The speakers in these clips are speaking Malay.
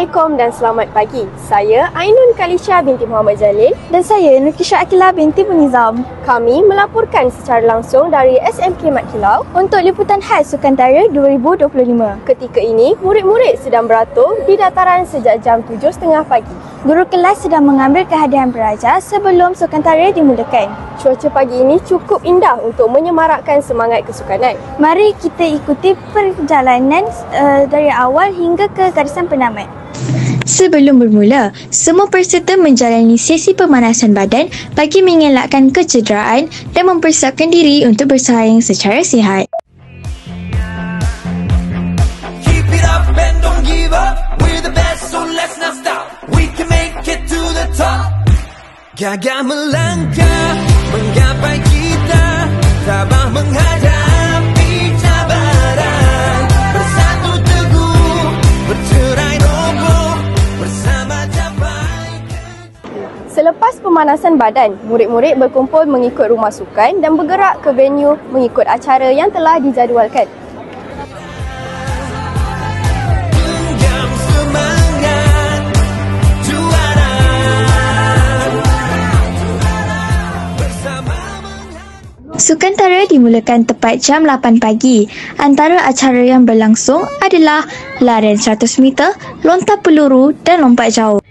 Assalamualaikum dan selamat pagi. Saya Ainun Kalisha binti Muhammad Jalil dan saya Nurkisha Akilah binti Munizam. Kami melaporkan secara langsung dari SMK Mat Kilau untuk liputan khas Sukantara 2025. Ketika ini, murid-murid sedang beratur di dataran sejak jam 7.30 pagi. Guru kelas sedang mengambil kehadiran pelajar sebelum Sukantara dimulakan. Cuaca pagi ini cukup indah untuk menyemarakkan semangat kesukanan. Mari kita ikuti perjalanan dari awal hingga ke garisan penamat. Sebelum bermula, semua peserta menjalani sesi pemanasan badan bagi mengelakkan kecederaan dan mempersiapkan diri untuk bersaing secara sihat. Keep it up and don't give up. We're the best, so let's not stop. We can make it to the top. Gagah melangkah, menggapai cita, tabah menghadapi cabaran. Bersatu teguh, bercerai roboh, bersama capai. Selepas pemanasan badan, murid-murid berkumpul mengikut rumah sukan dan bergerak ke venue mengikut acara yang telah dijadualkan. Sukantara dimulakan tepat jam 8 pagi. Antara acara yang berlangsung adalah larian 100 meter, lontar peluru dan lompat jauh.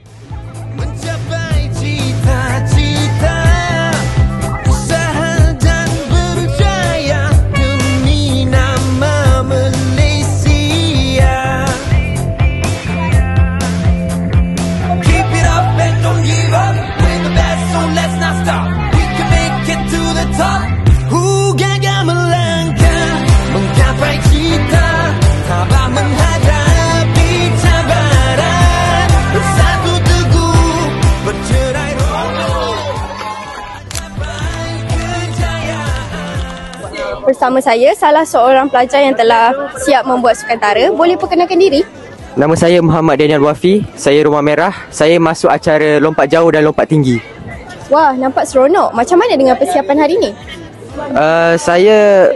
Mencapai cita-cita, usaha dan berjaya demi nama Malaysia. Keep it up and don't give up. We're the best, so let's not stop. We can make it to the top. Gagah melangkah, menggapai cita, tabah menghadapi cabaran. Bersatu teguh, bercerai roboh, capai kejayaan. Bersama saya, salah seorang pelajar yang telah siap membuat Sukantara. Boleh perkenalkan diri? Nama saya Muhammad Daniel Wafi. Saya Rumah Merah. Saya masuk acara lompat jauh dan lompat tinggi. Wah, nampak seronok. Macam mana dengan persiapan hari ini? Saya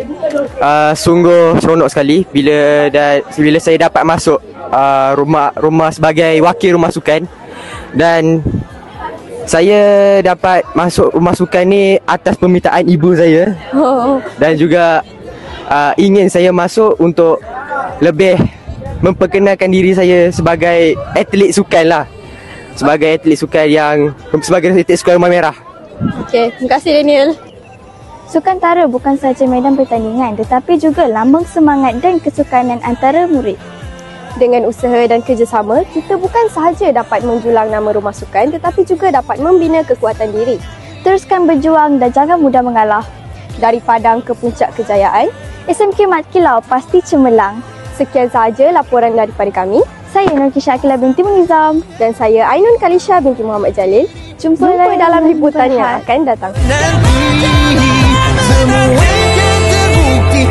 sungguh seronok sekali bila saya dapat masuk rumah sebagai wakil rumah sukan, dan saya dapat masuk rumah sukan ni atas permintaan ibu saya. Dan juga ingin saya masuk untuk lebih memperkenalkan diri saya sebagai atlet sukan lah. Sebagai atlet sukan Rumah Merah. Okey, terima kasih Daniel. Sukantara bukan sahaja medan pertandingan tetapi juga lambang semangat dan kesukanan antara murid. Dengan usaha dan kerjasama, kita bukan sahaja dapat menjulang nama rumah sukan tetapi juga dapat membina kekuatan diri. Teruskan berjuang dan jangan mudah mengalah. Dari padang ke puncak kejayaan, SMK Mat Kilau pasti cemerlang. Sekian sahaja laporan daripada kami. Saya Nurkisha Akilah binti Munizam dan saya Ainun Kalisha binti Muhammad Jalil. Jumpa dalam liputan yang akan datang. Nanti semua yang terbukti.